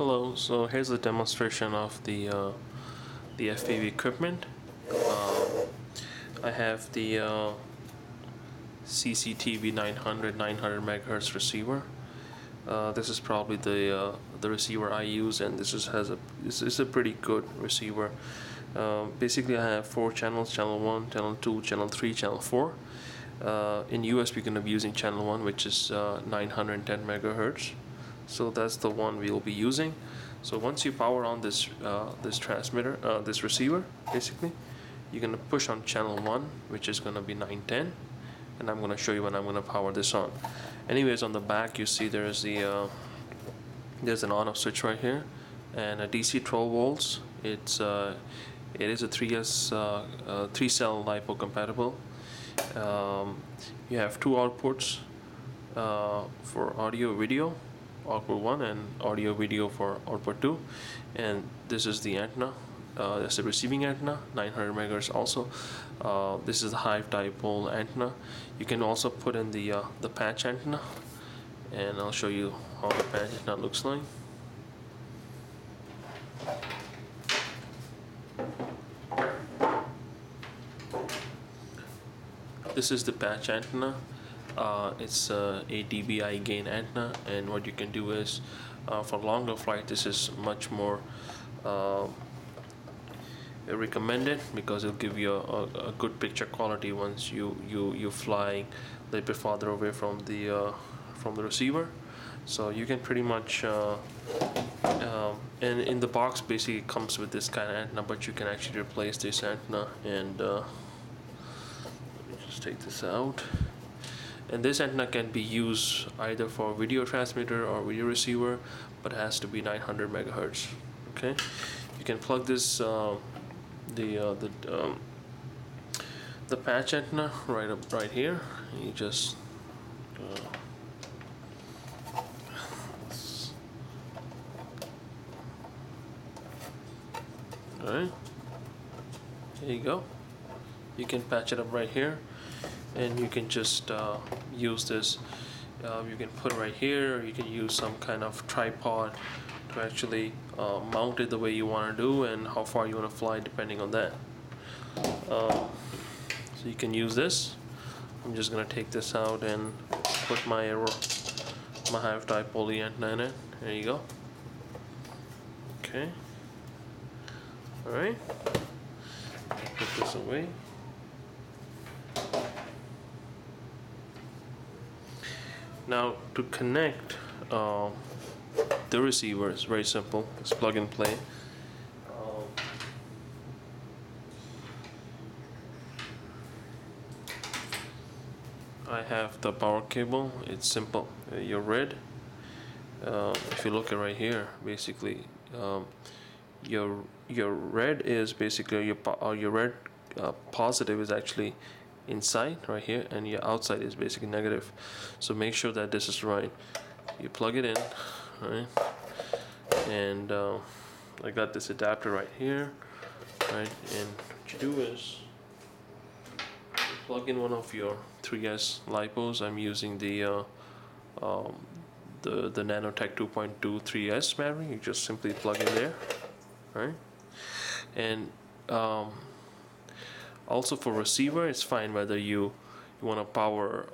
Hello, so here's a demonstration of the FPV equipment. I have the CCTV 900 megahertz receiver. This is probably the receiver I use, and this is a pretty good receiver. Basically, I have 4 channels: channel 1, channel 2, channel 3, channel 4. In US, we're going to be using channel 1, which is 910 megahertz. So that's the one we'll be using. So once you power on this this receiver, basically, you're going to push on channel 1, which is going to be 910, and I'm going to show you when I'm going to power this on. Anyways, on the back you see there's an on-off switch right here, and a DC 12 volts. It is a 3 cell LiPo compatible. You have 2 outputs for audio video, output 1, and audio video for output 2, and this is the antenna. That's the receiving antenna, 900 megahertz also. This is the high dipole antenna. You can also put in the patch antenna, and I'll show you how the patch antenna looks like. This is the patch antenna. It's a dBi gain antenna, and what you can do is for longer flight, this is much more recommended, because it'll give you a good picture quality once you fly a little bit farther away from the receiver. So you can pretty much and in the box basically it comes with this kind of antenna, but you can actually replace this antenna, and let me just take this out. And this antenna can be used either for video transmitter or video receiver, but it has to be 900 megahertz. Okay, you can plug this the patch antenna right here. You just alright, there you go. You can patch it up right here, and you can just use this. You can put it right here, or you can use some kind of tripod to actually mount it the way you want to do, and how far you want to fly depending on that. So you can use this. I'm just gonna take this out and put my half dipole antenna in it. There you go. Okay. All right. Put this away. Now to connect the receiver is very simple. It's plug and play. I have the power cable. It's simple. Your red. If you look at right here, basically, your red is basically your red positive is actually inside right here, and your outside is basically negative. So make sure that this is right. You plug it in, right? And I got this adapter right here, right? And what you do is you plug in one of your 3S LiPos. I'm using the Nanotech 2.2 3S battery. You just simply plug in there, right? And also for receiver, it's fine whether you want to power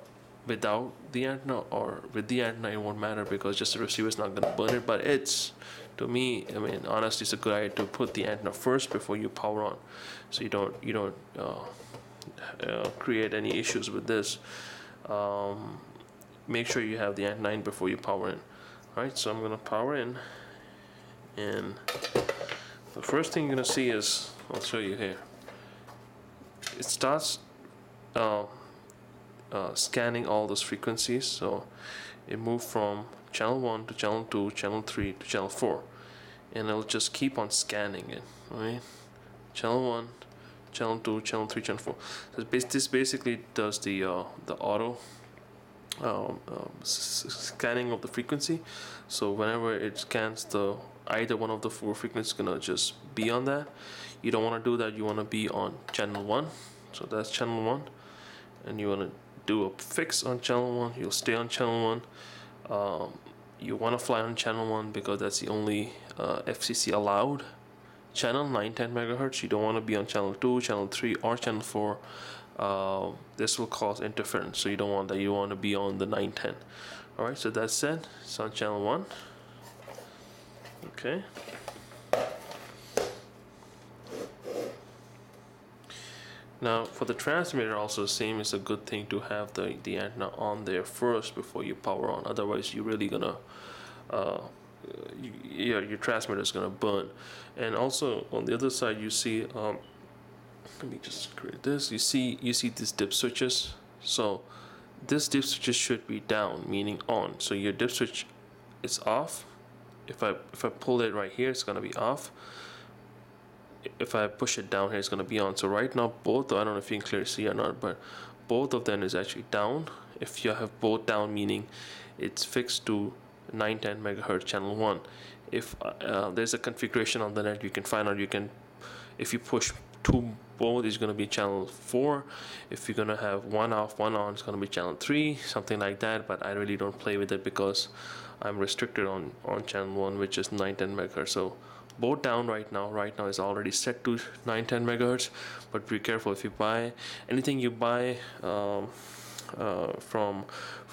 without the antenna or with the antenna. It won't matter, because just the receiver is not going to burn it. But it's, to me, I mean, honestly, it's a good idea to put the antenna first before you power on, so you don't create any issues with this. Make sure you have the antenna in before you power in. All right, so I'm going to power in, and the first thing you're going to see is, I'll show you here. It starts scanning all those frequencies. So it moved from channel 1 to channel 2, channel 3 to channel 4, and it'll just keep on scanning it, right? Channel 1, channel 2, channel 3, channel 4. So this basically does the auto scanning of the frequency. So whenever it scans either one of the 4 frequencies, is gonna just be on that. You don't want to do that. You want to be on channel 1. So that's channel 1, and you want to do a fix on channel 1. You'll stay on channel 1. you want to fly on channel 1 because that's the only FCC allowed channel, 910 megahertz. You don't want to be on channel 2, channel 3, or channel 4. This will cause interference, so you don't want that. You want to be on the 910. Alright, so that's said, it's on channel 1. Okay. Now for the transmitter also same, it's a good thing to have the antenna on there first before you power on, otherwise you're really gonna your transmitter is gonna burn. And also on the other side you see let me just create this, you see these dip switches. So this dip switches should be down, meaning on. So your dip switch is off. If I pull it right here, it's gonna be off. If I push it down here, it's going to be on. So right now both, I don't know if you can clearly see or not, but both of them is actually down. If you have both down, meaning it's fixed to 910 megahertz channel 1. If there's a configuration on the net, you can find out, if you push both, it's going to be channel 4. If you're going to have one off, one on, it's going to be channel 3, something like that. But I really don't play with it because I'm restricted on channel 1, which is 910 megahertz. So both down right now is already set to 910 megahertz, but be careful if you buy anything you buy from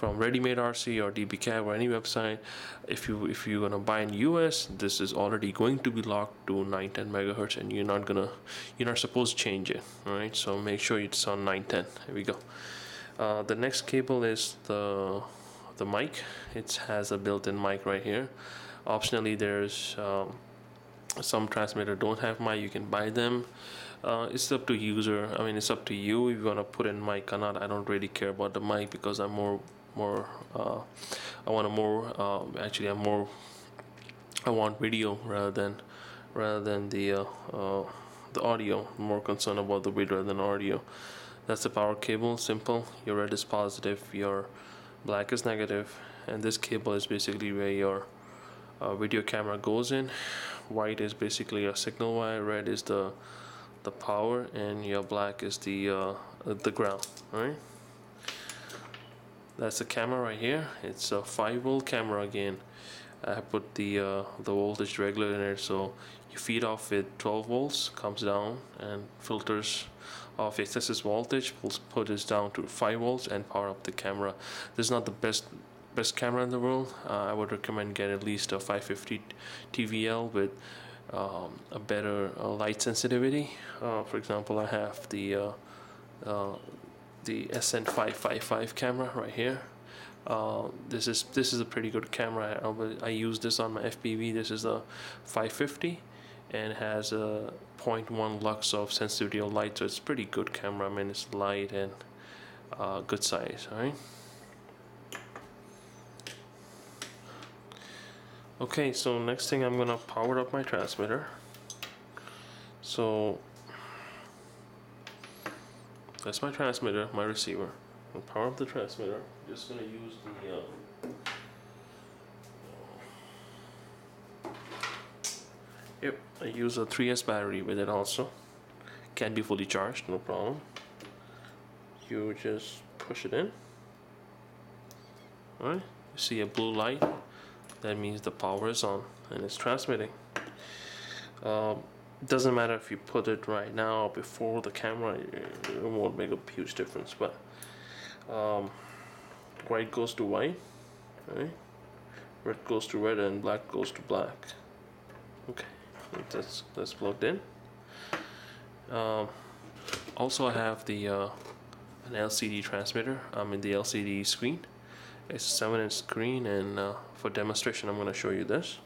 Ready-Made RC or DBCAB or any website. If you're gonna buy in US, this is already going to be locked to 910 megahertz, and you're not supposed to change it. All right, so make sure it's on 910. Here we go. The next cable is the mic. It has a built-in mic right here. Optionally, there's some transmitter don't have mic, you can buy them. It's up to user. I mean, it's up to you if you want to put in mic or not. I don't really care about the mic because I'm more I want video rather than the audio. I'm more concerned about the video rather than audio. That's the power cable. Simple. Your red is positive, your black is negative, and this cable is basically where your video camera goes in. White is basically a signal wire, red is the power, and your black is the ground. Right? That's the camera right here. It's a 5-volt camera again. I put the voltage regulator in it, so you feed off with 12 volts, comes down and filters off excess voltage, put this down to 5 volts and power up the camera. This is not the best camera in the world. I would recommend get at least a 550 TVL with a better light sensitivity. For example, I have the SN555 camera right here. This is a pretty good camera. I use this on my FPV. This is a 550 and has a 0.1 lux of sensitivity of light, so it's pretty good camera. I mean, it's light and good size. All right. Okay, so next thing, I'm gonna power up my transmitter. So that's my transmitter, my receiver. I'll power up the transmitter. Just gonna use I use a 3S battery with it also. Can be fully charged, no problem. You just push it in. Alright, you see a blue light. That means the power is on and it's transmitting. Doesn't matter if you put it right now or before the camera, it won't make a huge difference. But white goes to white, right? Red goes to red, and black goes to black. Okay, that's plugged in. Also, I have the an LCD transmitter. I'm in the LCD screen. It's a 7-inch screen, and for demonstration I'm going to show you this.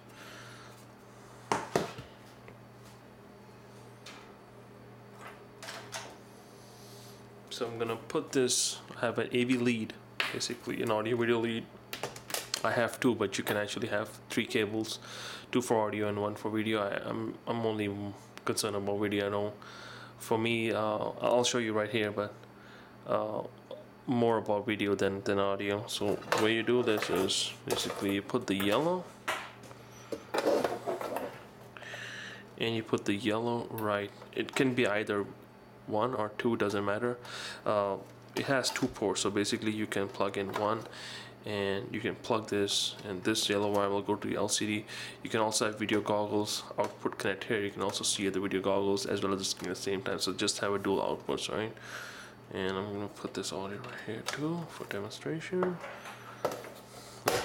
So I'm going to put this, I have an AV lead, basically an audio video lead. I have two, but you can actually have 3 cables, 2 for audio and 1 for video. I'm only concerned about video. I know for me, I'll show you right here, but more about video than audio. So the way you do this is basically you put the yellow and you put the yellow right. It can be either 1 or 2, doesn't matter. It has 2 ports, so basically you can plug in 1 and you can plug this, and this yellow wire will go to the LCD. You can also have video goggles output connect here. You can also see the video goggles as well as the screen at the same time, so just have a dual outputs, right? And I'm gonna put this audio right here too for demonstration.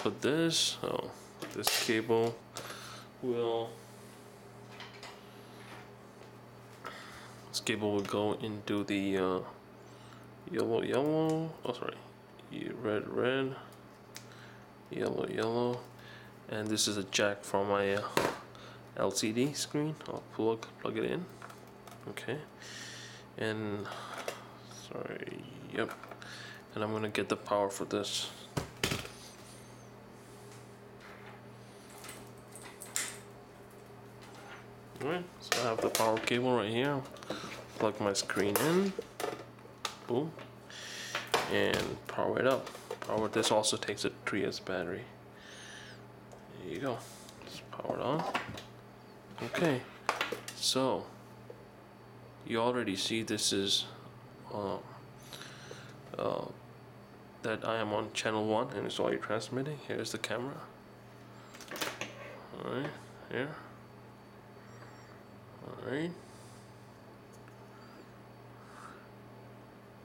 Put this, this cable will go into the yellow, oh sorry, red, yellow, and this is a jack for my LCD screen. I'll plug it in, okay, and sorry, yep, and I'm gonna get the power for this. Alright, so I have the power cable right here. Plug my screen in, boom, and power it up. This also takes a 3S battery. There you go. Let's power it on. Okay, so you already see this is that I am on channel 1 and it's already transmitting. Here's the camera. Alright, here. Alright.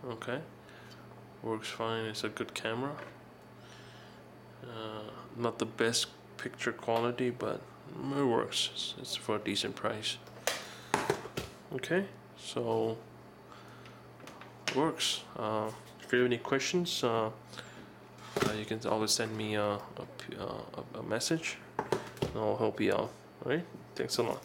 Okay. Works fine. It's a good camera. Not the best picture quality, but it works. It's for a decent price. Okay, so works. If you have any questions, you can always send me a message, and I'll help you out. All right. Thanks a lot.